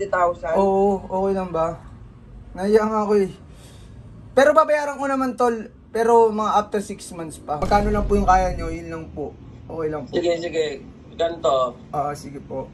50,000? Oo, okay lang ba? Naiya nga ako eh. Pero babayaran ko naman tol, pero mga after 6 months pa. Magkano lang po yung kaya nyo, yun lang po. Okay lang po. Sige. Ganito. Sige po.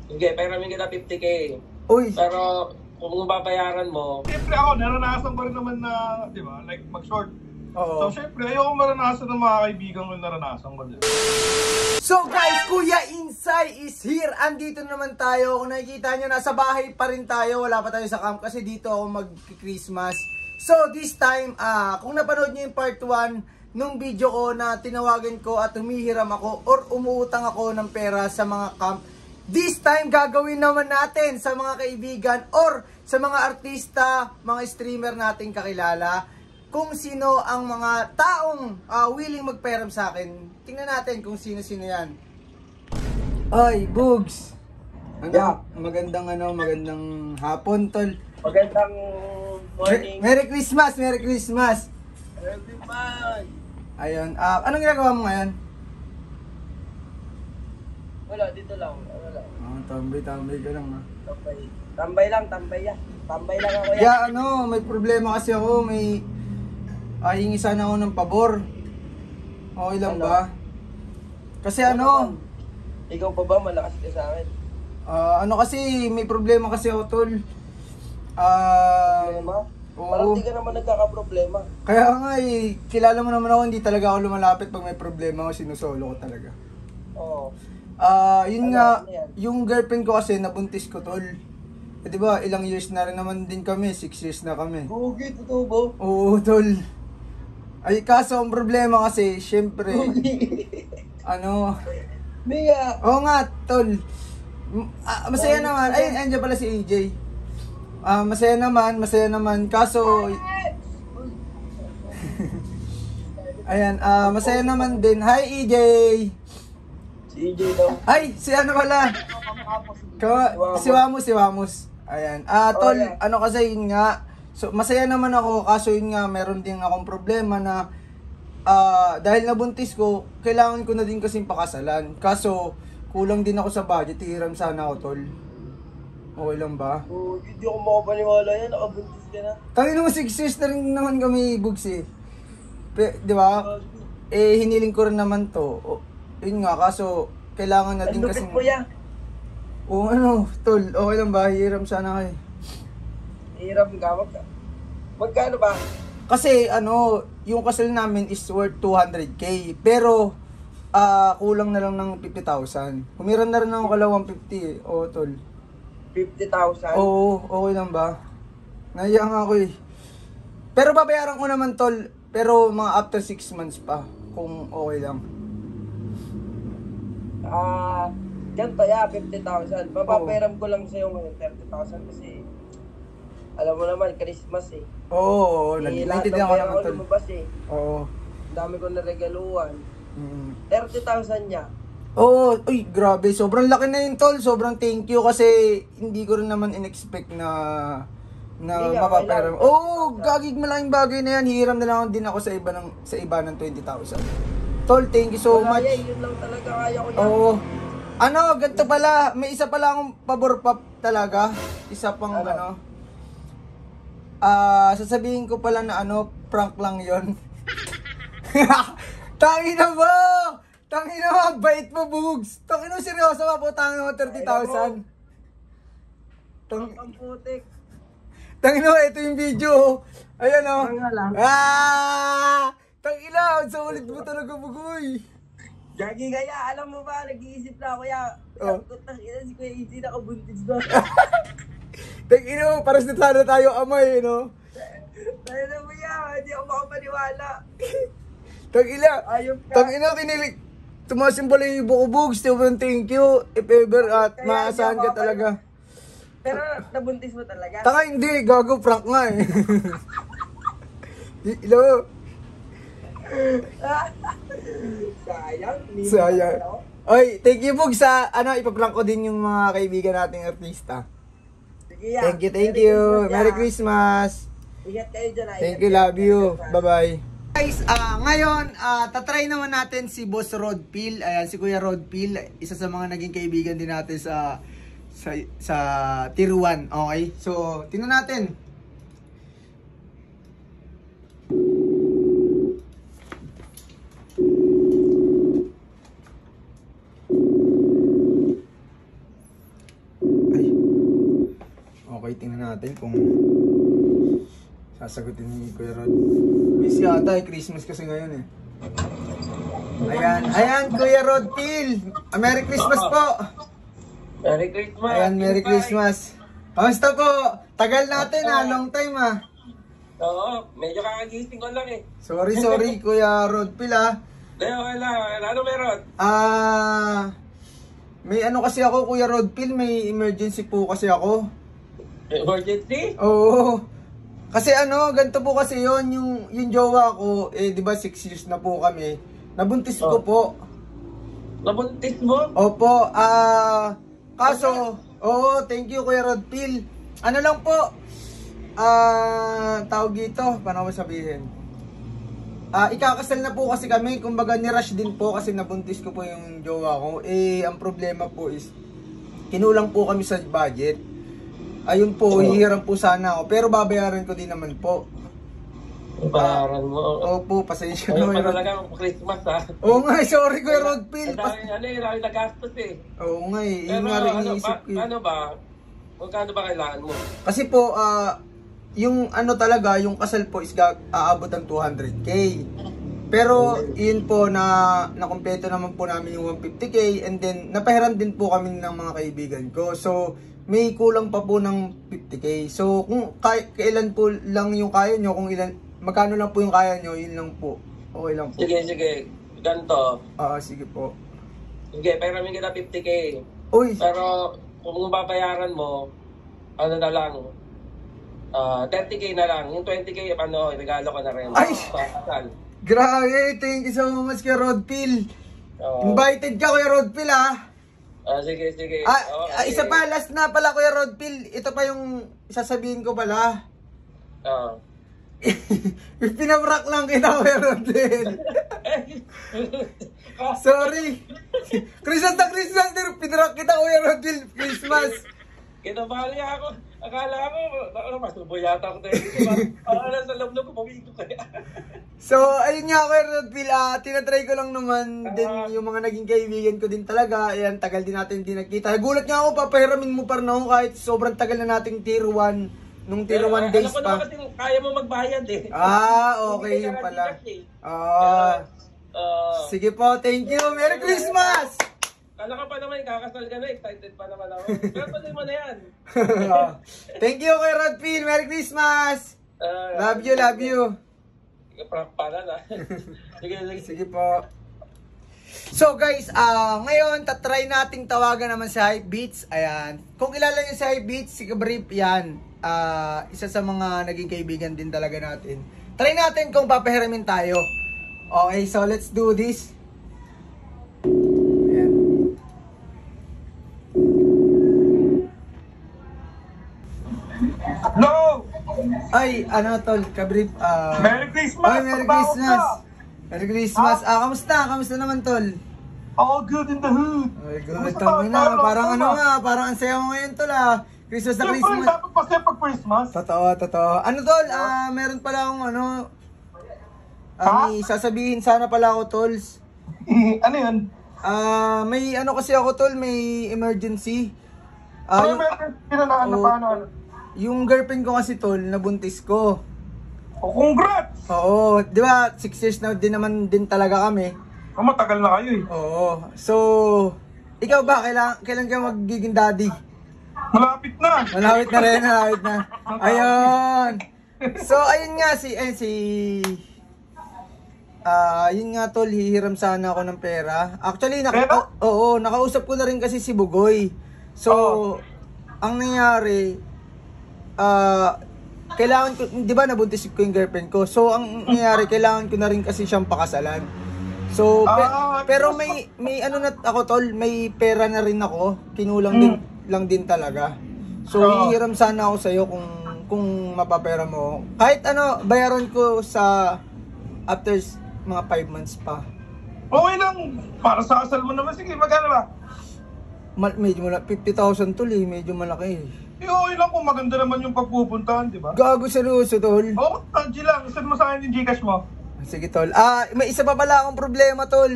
Sige, peramin kita 50K. Uy! Pero kung babayaran mo... Siyempre ako, naranasan ko rin naman na, di ba, like mag-short. Oo. So siyempre, ayoko maranasan ng mga kaibigan ko yung naranasan ko din. So guys, Kuya Insay is here. Andito naman tayo. Kung nakikita nyo, nasa bahay pa rin tayo. Wala pa tayo sa camp kasi dito ako mag-Christmas. So this time, kung napanood nyo yung part 1 nung video ko na tinawagan ko at humihiram ako or umuutang ako ng pera sa mga camp, this time gagawin naman natin sa mga kaibigan or sa mga artista, mga streamer nating kakilala, kung sino ang mga taong willing magperam sa akin. Tingnan natin kung sino-sino yan. Ay, Bugs! Magandang hapon, tol. Magandang morning. Merry Christmas! Merry Christmas! Everyone! Ayun. Anong ginagawa mo ngayon? Wala, dito lang. Wala. Tambay ka lang, ha? Tambay lang ako yan. Yeah, may problema kasi ako. May hingi sana ako ng pabor. Okay lang ba? Kasi Ikaw pa ba malakas ka sa akin? Kasi may problema kasi ako, tol. Problema? Oo. Parang di ka naman nagkakaproblema. Kaya nga kilala mo naman ako, hindi talaga ako lumalapit pag may problema ako, sinusolo ko talaga. Oo. Yun nga, yung girlfriend ko kasi nabuntis ko, tol. Di ba, ilang years na rin naman din kami, 6 years na kami. Gugi, totoo ba? Oo, tol. Ay, kaso ang problema kasi, syempre, Mia! Oo nga, tol. Masaya naman. Ay, andyan pala si AJ. Masaya naman. Kaso, ayan, masaya naman din. Hi, AJ! Si EJ daw. Ay, si pala? Si Wamos. Ayan. Tol, kasi yun nga. So, masaya naman ako, kaso yun nga, meron din akong problema na dahil nabuntis ko, kailangan ko na din kasing pakasalan. Kaso, kulang din ako sa budget, hiram sana ako, tol. Okay lang ba? Hindi ako makapaniwala yan, nakabuntis ka na. Tangin naman 6 years na rin naman kami, Bugs eh. Di ba? Hiniling ko rin naman to. Yun nga, kaso, kailangan na din kasing... Ang lupit mo yan. Tol, okay lang ba? Hiram sana kayo. Hiram ka, magkano ba? Kasi yung kasal namin is worth 200k. Pero kulang na lang ng 50,000. Humiram na rin ako kala 150 eh. Oo, tol. 50,000? Oo, okay lang ba? Naiya nga ako eh. Pero babayaran ko naman, tol. Pero mga after 6 months pa. Kung okay lang. Ganito 50,000. Papaperam ko lang sa'yo ngayon 30,000 kasi alam mo naman, Christmas eh. Oo, nagtitindihan ko naman, tol. Lumabas eh. Oo. Ang dami ko na regaluhan. 30,000 niya. Oo, uy, grabe. Sobrang laki na yun, tol. Sobrang thank you kasi hindi ko rin naman in-expect na mapaperam. Oo, gagig malaking bagay na yan. Hiram na lang din ako sa iba ng 20,000. Tol, thank you so much. Yun lang talaga kaya ko yan. Oo. Ganito pala. May isa pala akong pabor pop talaga. Isa pang sasabihin ko pala na prank lang yon. Tangina mo! Bait mo, Bugs! Tangina mo, seryoso ka po, tangina mo, 30,000. Ang putik. Tangina mo, ito yung video. Ayan lang. Tangina, ang sulit mo talaga, Bugoy. Gagi kaya, alam mo ba, nag-iisip na ako si Kuya Easy nakabuntis ba? Tangina mo, paras na sana tayo amay, Alam mo yan, hindi ako makapaniwala. Tangina, kinilig. Tumasin pala yung buko, Bugs. Thank you. If ever, at maasahan ka talaga. Pero nabuntis mo talaga? Taka, hindi. Gago, prank nga eh. Sayang. Oy, thank you, Bugs, sa ipaprank ko din yung mga kaibigan nating artista. Sige, yan. Thank you. Merry Christmas. Ingat kayo dyan. Thank you, love you. Bye-bye. Guys, ngayon, tatry naman natin si Boss Rodpil. Ayan, si Kuya Rodpil. Isa sa mga naging kaibigan din natin sa sa tier 1. Okay? So, tingnan natin. Ay. Okay, tingnan natin kung sasagutin ni Kuya Rod. Busy ata Christmas kasi ngayon eh. Ayan, Kuya Rod Phil. Merry Christmas po. Merry Christmas. Ayan, Merry Christmas. Kamusta po? Tagal natin long time Oo, medyo kakagising ko lang eh. Sorry, Kuya Rod Phil Okay lang. Ano meron? May ano kasi ako, Kuya Rod Phil, may emergency po kasi ako. Emergency? Oo. Kasi ganito po kasi yung jowa ko, di ba 6 years na po kami. Nabuntis ko po. Nabuntis mo? Opo, kaso, thank you Kuya Rod Phil. Ano lang po, tawag dito, paano ko sabihin? Ikakasal na po kasi kami, kumbaga ni-rush din po kasi nabuntis ko po yung jowa ko. Ang problema po is, kinulang po kami sa budget. Ayun po, hihiram po sana ako, pero babayaran ko din naman po. Bayaran mo? Opo, pasensya na. Ayun pa talaga ang Christmas Oo nga, sorry Kuya Rod Phil. Laki nagastos eh. Oo nga Pero yun nga rin iniisip ko. ano ba? Magkano ba kailangan mo? Kasi po, yung talaga, yung kasal po is aabot ng 200k. Pero yun po na kumpleto naman po namin yung 150k and then napahiram din po kami ng mga kaibigan ko. So may kulang pa po ng 50k. So kung kailan po lang yung kaya nyo, kung magkano lang po yung kaya nyo, yun lang po. Okay lang po. Sige. Ganto. Sige po. Sige, peramin kita 50k. Uy! Pero kung babayaran mo, ano na lang, 30k na lang. Yung 20k, regalo ko na rin. Ay! Pakasal. Grabe! Thank you so much Kuya Rod Phil. Invited ka Kuya Rod Phil Sige. Isa pa, last na pala Kuya Rod Phil. Ito pa yung sasabihin ko pala. Pinabrak lang kita Kuya Rod Phil. Sorry. Christmas na Christmas, pinabrak kita Kuya Rod Phil. Christmas. Kinabali ako. Akala ko, masubo yata ako tayo. Parang sa loob ko, pumigo kaya. So, ayun nga Kuya Rod Phil, tinatry ko lang naman din yung mga naging kaibigan ko din talaga. Ayan, tagal din natin hindi nagkita. Gulat nga ako, papahiramin mo pa rin ako kahit sobrang tagal na nating tier 1. Nung tier 1 days pa. Alam ko naman kasi kaya mo magbayad eh. Okay yun pala. Sige po, thank you. Merry Christmas! Kala ka pa naman, kakasal ka na, excited pa naman ako. Pero patuloy mo na yan. Thank you Kuya Rod Phil, Merry Christmas! Love you. Pala na. Sige po. So guys, ngayon tatry nating tawagan naman si Hypebeats. Ayan. Kung kilala niyo si Hypebeats, si Kabrief yan. Isa sa mga naging kaibigan din talaga natin. Try natin kung papahiramin tayo. Okay, so let's do this. Ayan. No! Ay, tol, Kabrief. Merry Christmas! Ay, Merry Christmas! Merry Christmas. Kamusta naman tol? All good in the hood! Ay, good. Tama na. Parang parang ang saya mo ngayon tol Christmas na Siyempre, Christmas. dapat pasaya pag Christmas. Totoo. Ano tol, meron pala akong may sasabihin sana pala ako tols. Ano yun? May kasi ako tol, may emergency. Ano yung paano? Yung girlfriend ko kasi tol, nabuntis ko. Congrats! Oo, di ba 6 years na din naman din talaga kami. Matagal na kayo eh. Oo. So, ikaw ba, kailan ka magiging daddy? Malapit na. Malapit na rin, malapit na. Ayun. So, ayun nga yun nga tol, hihiram sana ako ng pera. Actually, nakausap ko na rin kasi si Bugoy. So, ang nangyari, kailangan ko, di ba nabuntis ko yung girlfriend ko. So, ang nangyari, kailangan ko na rin kasi siyang pakasalan. So, pero may na ako tol, may pera na rin ako. Kinulang lang din talaga. So, hihiram sana ako sa'yo kung mapapera mo. Kahit bayaran ko sa after mga 5 months pa. Okay lang. Para sa kasal mo naman. Sige, magkano ba? Medyo malaki. 50,000 tol eh. Medyo malaki eh. Okay lang kung maganda naman yung pagpupuntahan, di ba? Gago seryoso tol. Oo, G lang. Send mo sa akin yung Gcash mo. Sige tol. May isa pa pala akong problema tol.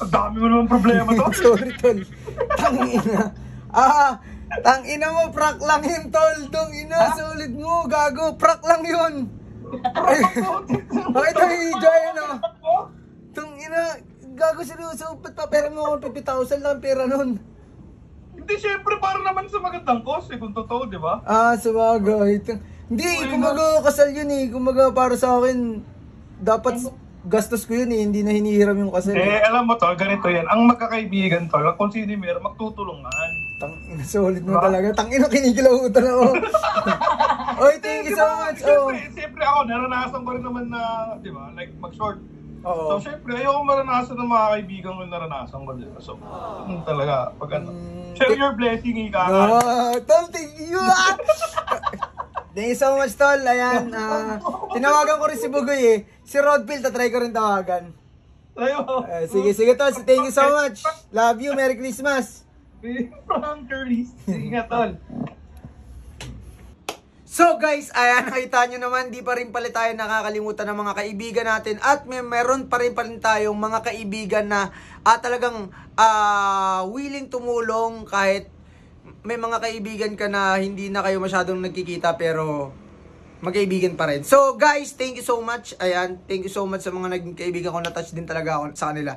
Ang dami mo naman problema to. Sorry tol. Tangina. Tangina mo, prank lang yun tol. Tangina, solid mo. Gago, prank lang yun. Bakit ang video yun Tangina, gago seryoso. Ba't papera mo ako 50,000 lang pera nun? Hindi, syempre, para naman sa magandang cause, kung totoo, di ba? Sabagay. Hindi, kumaga kasal yun eh. Kumaga para sa akin, dapat gastos ko yun eh. Hindi na hinihiram yung kasal. Alam mo tol, ganito yan. Ang magkakaibigan tol, kung sino meron, magtutulungan. Tangina, solid mo talaga. Tangina, kinikilabutan ako. Oy, thank you so much. Siyempre ako, naranasan ko rin naman na, di ba, like mag-short. Oo. So, syempre, ayoko maranasan ng mga kaibigan ko yung naranasan ko, di ba? So, talaga, pag ano, share your blessing, ika. Tol, thank you. Thank you so much, tol. Ayan, tinawagan ko rin si Bugoy eh. Si Rodville, tatry ko rin tawagan. Sige, tol. Thank you so much. Love you. Merry Christmas. From Curtis. Sige nga, tol. So guys, ayan, nakita nyo naman, di pa rin pala tayo nakakalimutan ng mga kaibigan natin at meron pa rin tayong mga kaibigan na talagang willing tumulong kahit may mga kaibigan ka na hindi na kayo masyadong nagkikita pero magkaibigan pa rin. So guys, thank you so much. Ayan, thank you so much sa mga naging kaibigan ko, na-touch din talaga ako sa kanila.